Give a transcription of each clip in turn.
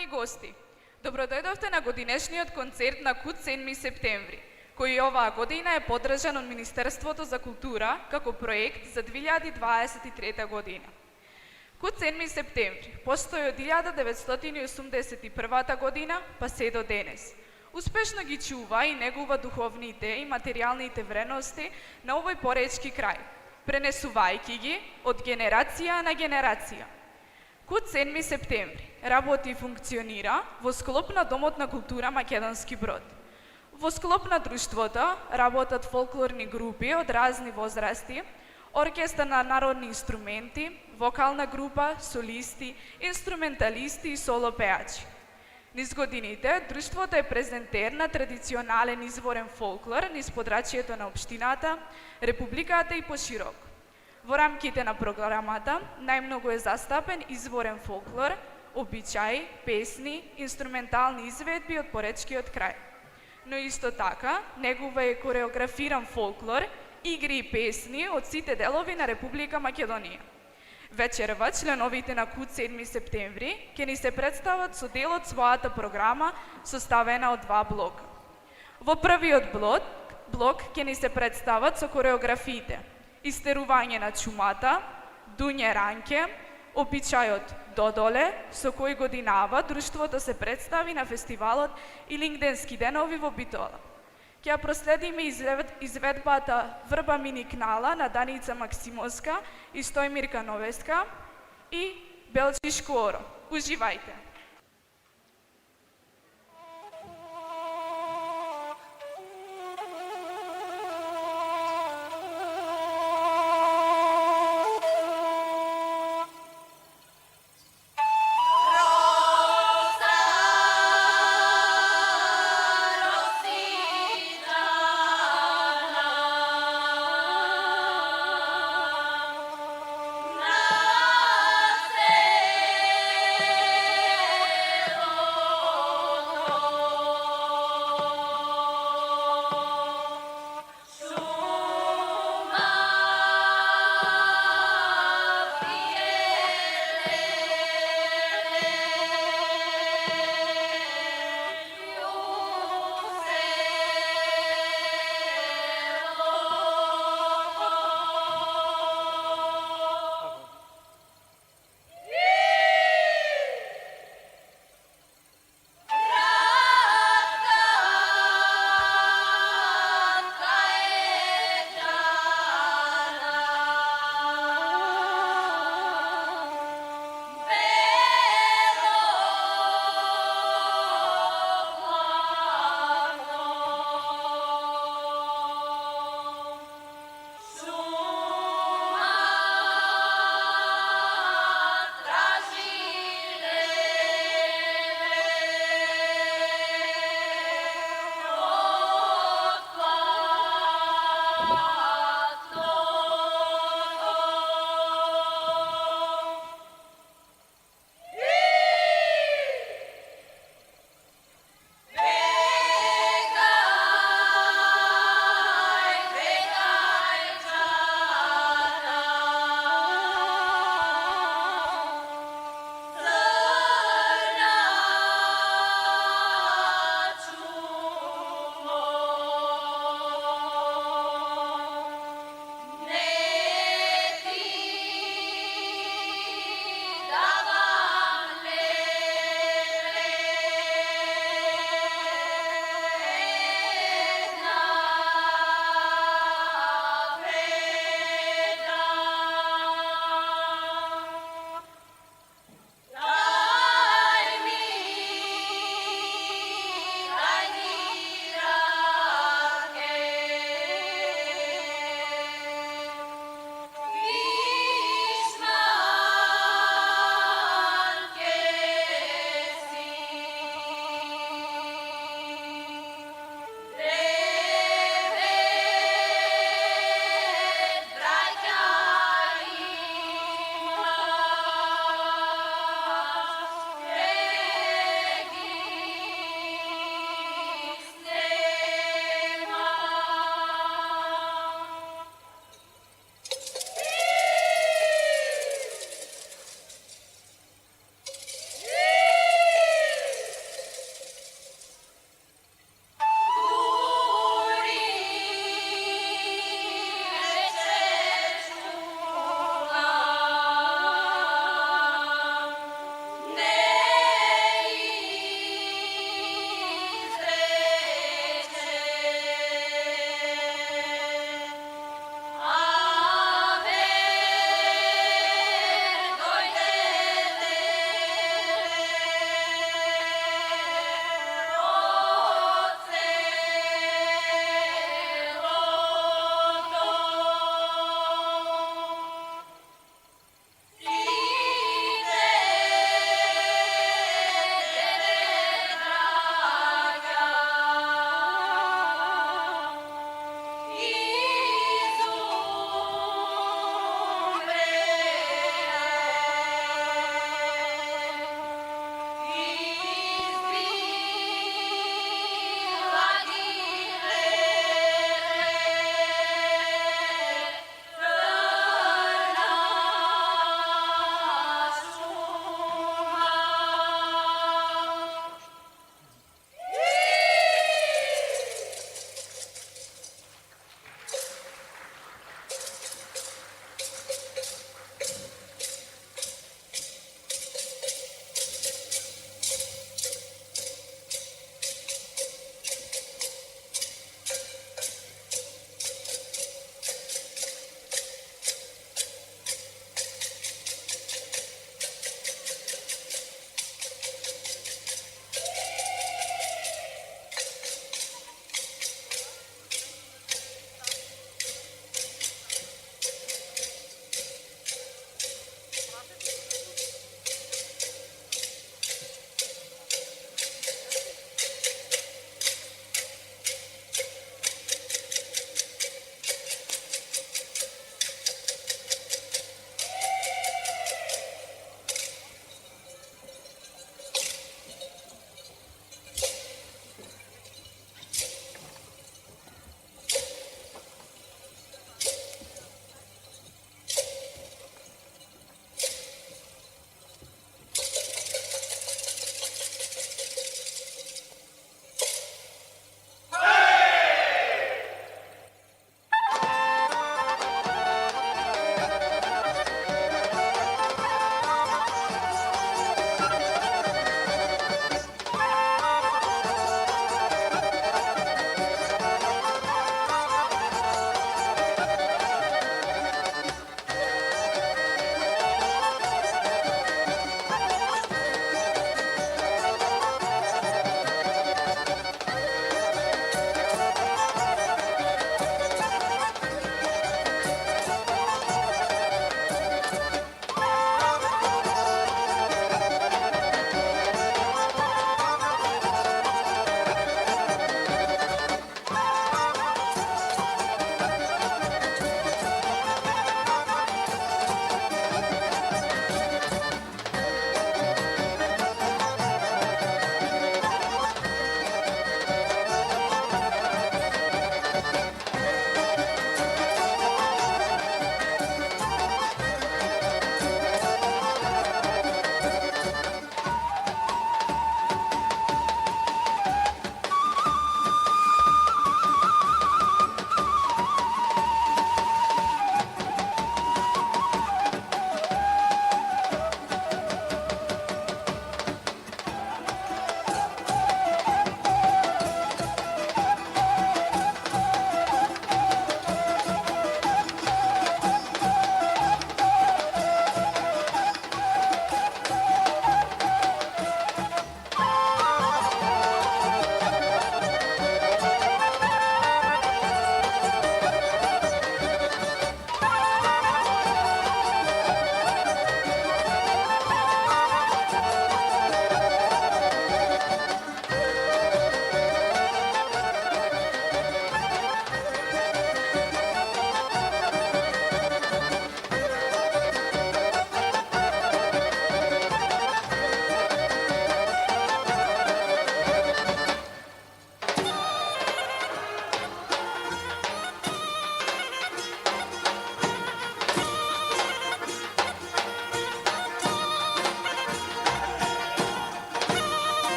Почитувани гости, добродојдовте на годинешниот концерт на КУТ 7 септември, кој оваа година е поддржан од Министерството за култура како проект за 2023 година. КУТ 7 септември постои од 1981 година па се до денес. Успешно ги чува и негува духовните и материјалните вредности на овој поречки крај, пренесувајќи ги од генерација на генерација. КУТ 7 септември работи и функционира во склоп на Домот на култура Македонски Брод. Во склоп на друштвото работат фолклорни групи од разни возрасти, оркестар на народни инструменти, вокална група, солисти, инструменталисти и соло пеачи. Низ годините, друштвото е презентер на традиционален изворен фолклор низ подрачјето на општината, републиката и поширок. Во рамките на програмата, најмногу е застапен изворен фолклор, обичаи, песни, инструментални изведби од поречкиот крај. Но исто така, негува е кореографиран фолклор, игри и песни од сите делови на Република Македонија. Вечерва, членовите на КУТ 7 септември ќе ни се представат со дел од својата програма составена од два блока. Во првиот блок ќе ни се представат со кореографиите Истерување на чумата, Дуње Ранке, обичајот Додоле, со кој годинава друштвото се представи на фестивалот Илингденски денови во Битола. Ќе проследиме изведбата Врба мини кнала на Даница Максимовска и Стојмирка Новеска и Белчишко Оро. Уживајте!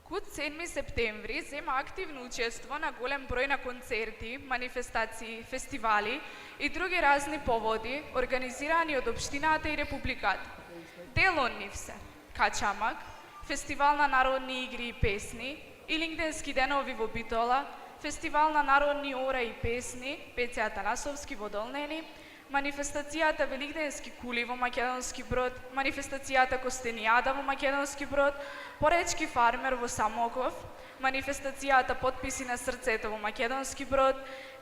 Куд 7 септември зема активно учество на голем број на концерти, манифестации, фестивали и други разни поводи, организирани од Општината и Републиката. Дел од нив се Качамак, Фестивал на народни игри и песни, Илингденски денови во Битола, Фестивал на народни ора и песни, Пеце Атанасовски во Долнени, манифестацијата Великденски кули во Македонски Брод, манифестацијата Костенијада во Македонски Брод, поречки фармер во Самоков, манифестацијата Потписи на срцето во Македонски Брод,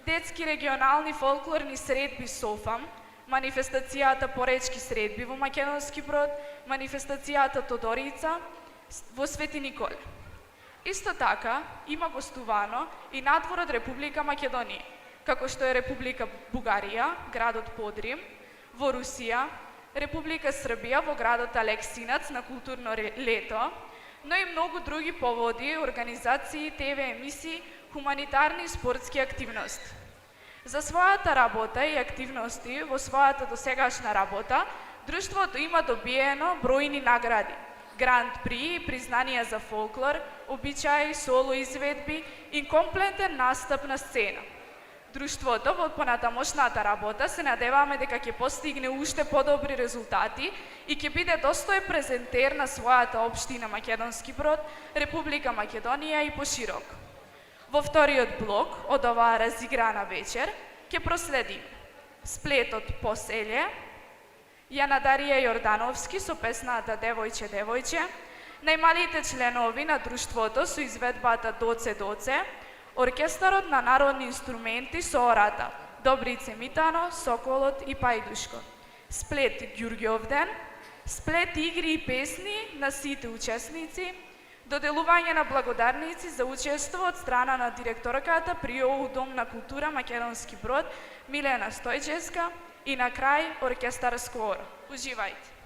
детски регионални фолклорни средби Софам, манифестацијата Поречки средби во Македонски Брод, манифестацијата Тодорица во Свети Николе. Исто така, има гостувано и надвор од Република Македонија, како што е Република Бугарија, градот Подрим, во Русија, Република Србија во градот Алексинац на културно лето, но и многу други поводи, организации, ТВ емисии, хуманитарни и спортски активности. За својата работа и активности во својата досегашна работа, друштвото има добиено бројни награди, гранд при и признанија за фолклор, обичаи, соло изведби и комплетен настап на сцена. Друштвото во понатамошната работа се надеваме дека ќе постигне уште подобри резултати и ќе биде достоен презентер на својата општина Македонски Брод, Република Македонија и поширок. Во вториот блок од оваа разиграна вечер ќе проследим сплетот Поселје, Јана Дарија Јордановски со песната Девојче, девојче, најмалите членови на друштвото со изведбата Доце, доце, оркестарот на народни инструменти со ората Добрице Митано, Соколот и Пајдушко, сплет Ѓурѓовден, сплет игри и песни на сите учесници, доделување на благодарници за учество од страна на директорката при ОУ Дом на култура Македонски Брод Милена Стојчевска и на крај оркестар Сквор. Уживајте!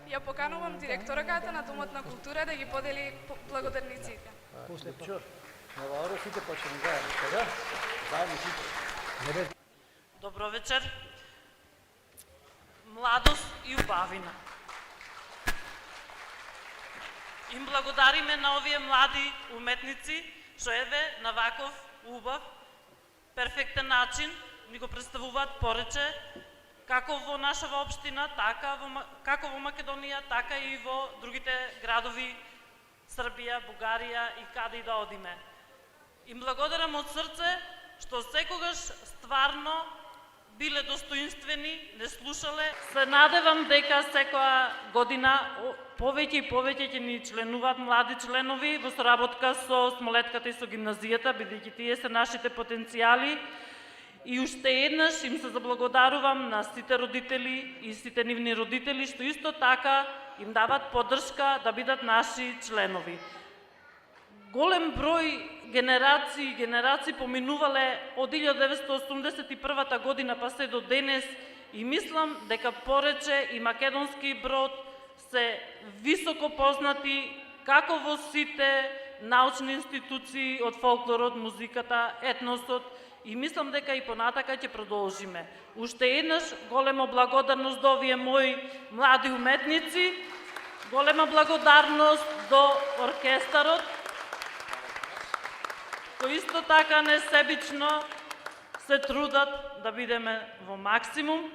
Ја поканувам директорката на Домот на култура да ги подели благодарниците. Наваро сите почнем заедно, сега? Заедно сите. Добро вечер. Младост и убавина. Им благодариме на овие млади уметници, што еве на ваков убав, перфектен начин ни го представуваат порече, како во нашава општина, како во Македонија, така и во другите градови, Србија, Бугарија и каде и да одиме. Им благодарам од срце што секогаш стварно биле достоинствени, не слушале. Се надевам дека секоја година повеќе и повеќе ќе ни членуваат млади членови во соработка со Смолетката и со гимназијата, бидејќи тие се нашите потенцијали. И уште еднаш им се заблагодарувам на сите родители и сите нивни родители што исто така им дават поддршка да бидат наши членови. Голем број генерации поминувале од 1981 година па се до денес и мислам дека Порече и Македонски Брод се високо познати како во сите научни институции од фолклорот, музиката, етносот и мислам дека и понатака ќе продолжиме. Уште еднаш голема благодарност до овие мои млади уметници, голема благодарност до оркестарот, кои исто така несебично се трудат да бидеме во максимум.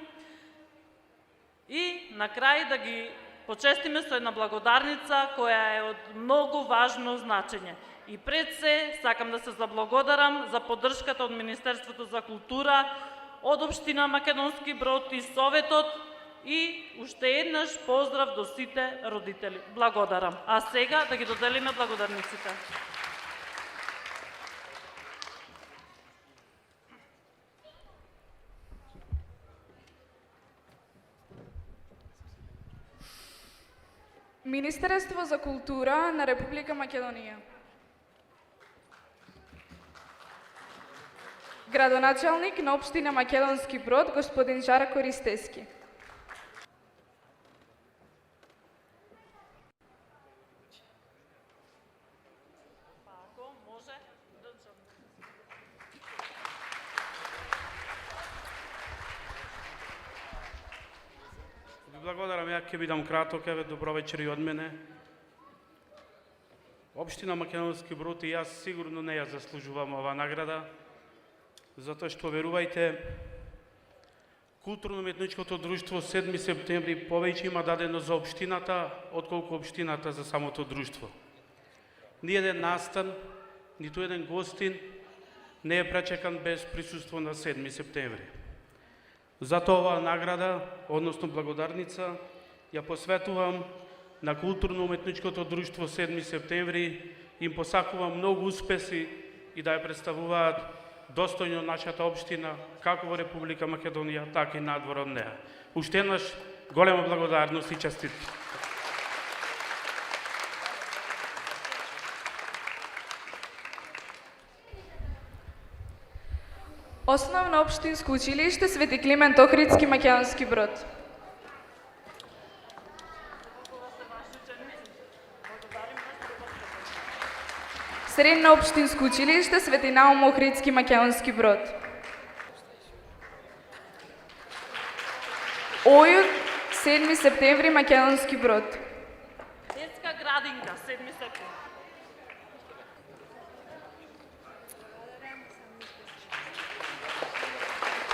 И на крај да ги почестиме со една благодарница која е од многу важно значење. И пред се сакам да се заблагодарам за поддршката од Министерството за култура, од Општина Македонски Брод и Советот и уште еднаш поздрав до сите родители. Благодарам. А сега да ги доделиме благодарниците. Министерство за култура на Република Македонија. Градоначалник на Општина Македонски Брод, господин Жарко Ристески. Благодарам, ја ќе бидам краток, еве добро вечер и од мене. Општина Македонски Брод и јас сигурно не ја заслужувам ова награда, затоа што верувајте, културно-уметничкото друштво 7 септември повеќе има дадено за општината, отколку општината за самото друштво. Ни еден настан, ниту еден гостин не е пречекан без присуство на 7 септември. Затоа оваа награда, односно благодарница, ја посветувам на културно-уметничкото друштво 7 септември, им посакувам многу успеси и да ја представуваат достојно нашата општина, како во Република Македонија, така и надвор од неа. Уште еднаш голема благодарност и честитки. Основно општинско училиште Свети Климент Охридски, Македонски Брод. Средно општинско училиште Свети Наум Охридски, Македонски Брод. Ојуд 7 септември, Македонски Брод. Детска градинка 7 септември.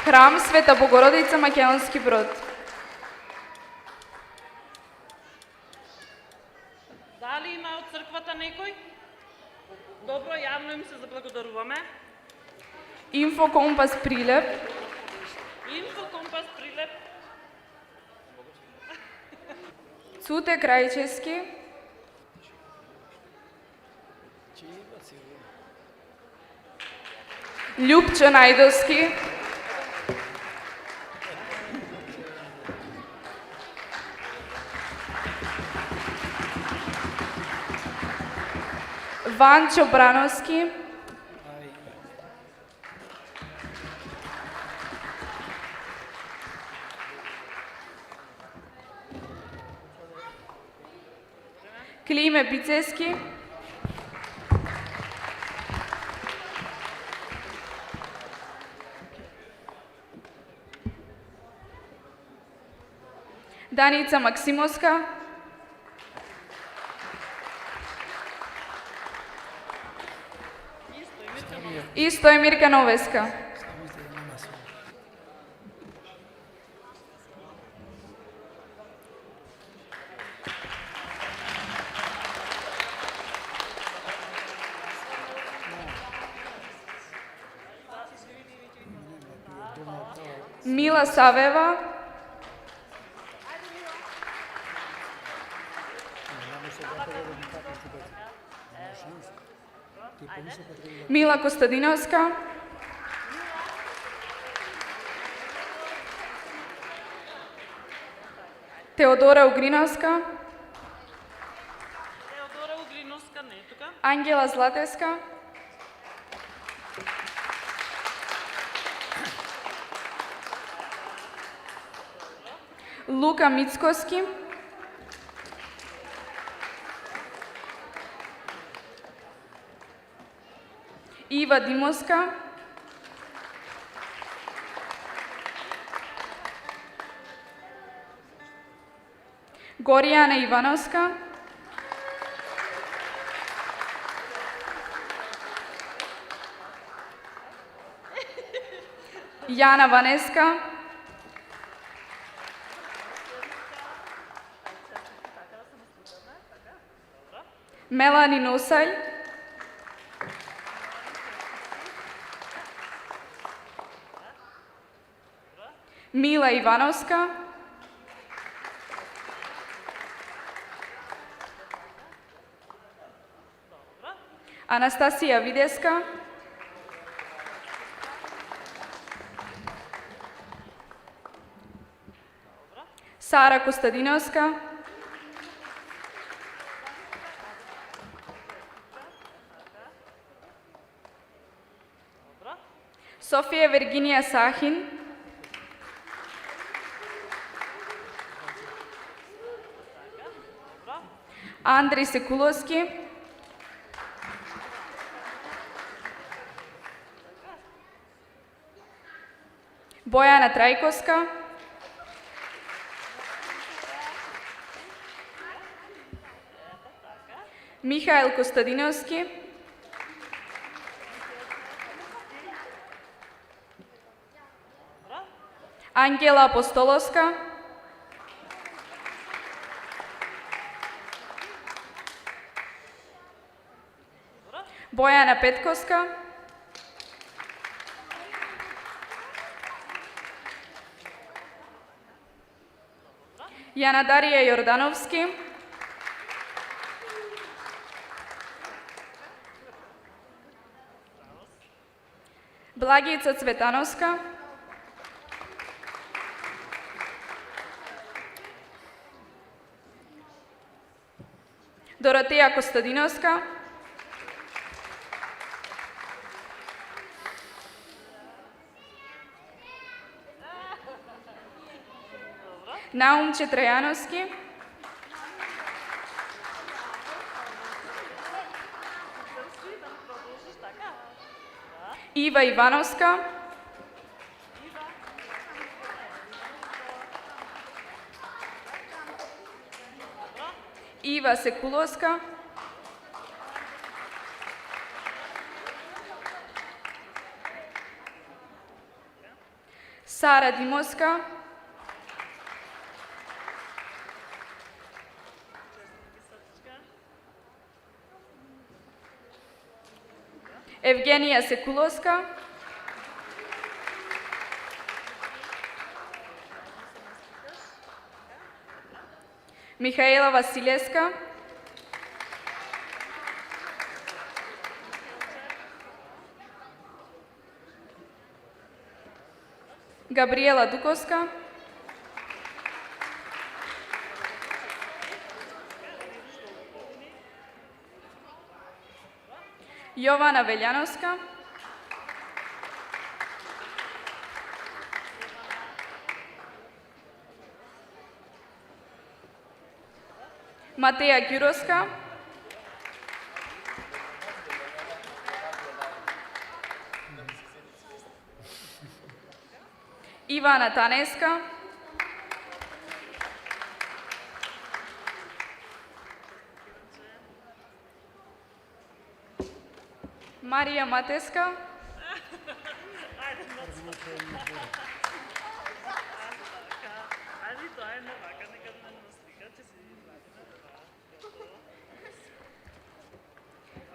Храм Света Богородица, Македонски Брод. Дали има од црквата некој? Добро, јавно им се заблагодаруваме. Инфо Компас Прилеп. Инфо Компас Прилеп. Цуте Крајчевски. Љупчо Најдовски. Ванчо Брановски. Климе Бицески, Даница Максимовска, и Стојмирка Новеска. Мила Савева, Мила Костадиновска, Теодора Угриновска, Теодора Угриновска не е тука. Ангела Златеска, Лука Мицкоски, Ива Димовска, Горијана Ивановска, Јана Ванеска, Мелани Носај, Мила Ивановска, Анастасија Видеска, Сара Костадиновска, Софија Вергинија Сахин, Андреј Секуловски, Бојана Трајковска, Михаил Костадиновски, Ангела Апостоловска, Бојана Петковска, Јана Дарија Јордановски, Благица Цветановска, Доротеја Костадиновска, Наумче Трајановски, Ива Ивановска, Ива Секуловска, Сара Димовска, Евгенија Секуловска, Михаела Василевска, Габриела Дуковска, Јована Велјановска, Матеја Ѓуровска, Ивана Танеска, Марија Матеска,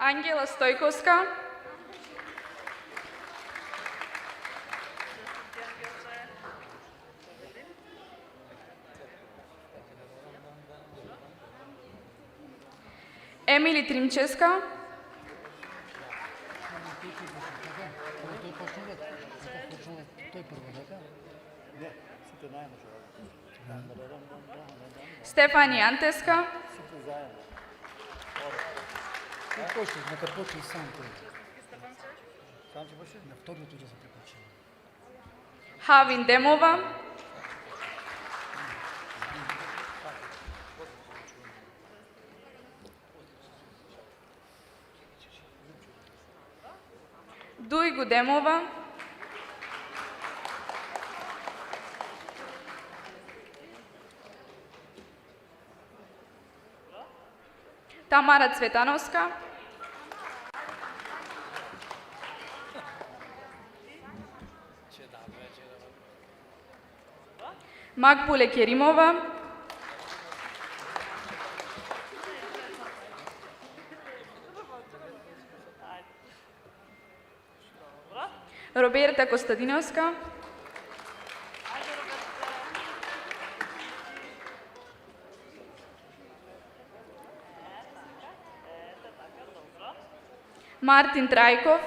Ангела Стојковска, Емили Тримческа, Тој прво, дека? Не, сите најмо што Стефани Антеска, сите заедно. Ти почни, нека почни сам тој. Сам ќе почне? На второто да се приклучи. Хавин Демова, Дујгу Демова, Тамара Цветановска, Макбуле Керимова, Роберта Костадиновска, Мартин Трајков,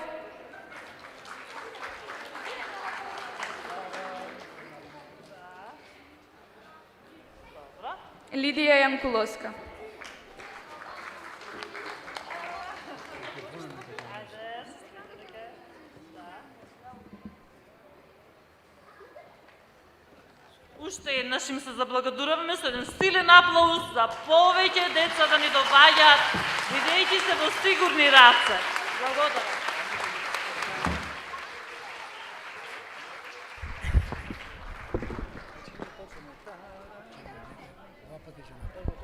Лидија Јанкуловска. Уште еднаш им се заблагодаруваме со еден силен аплауз за повеќе деца да ни доаѓаат, бидејќи се во сигурни раце. Благодарам. Ова пак е жена.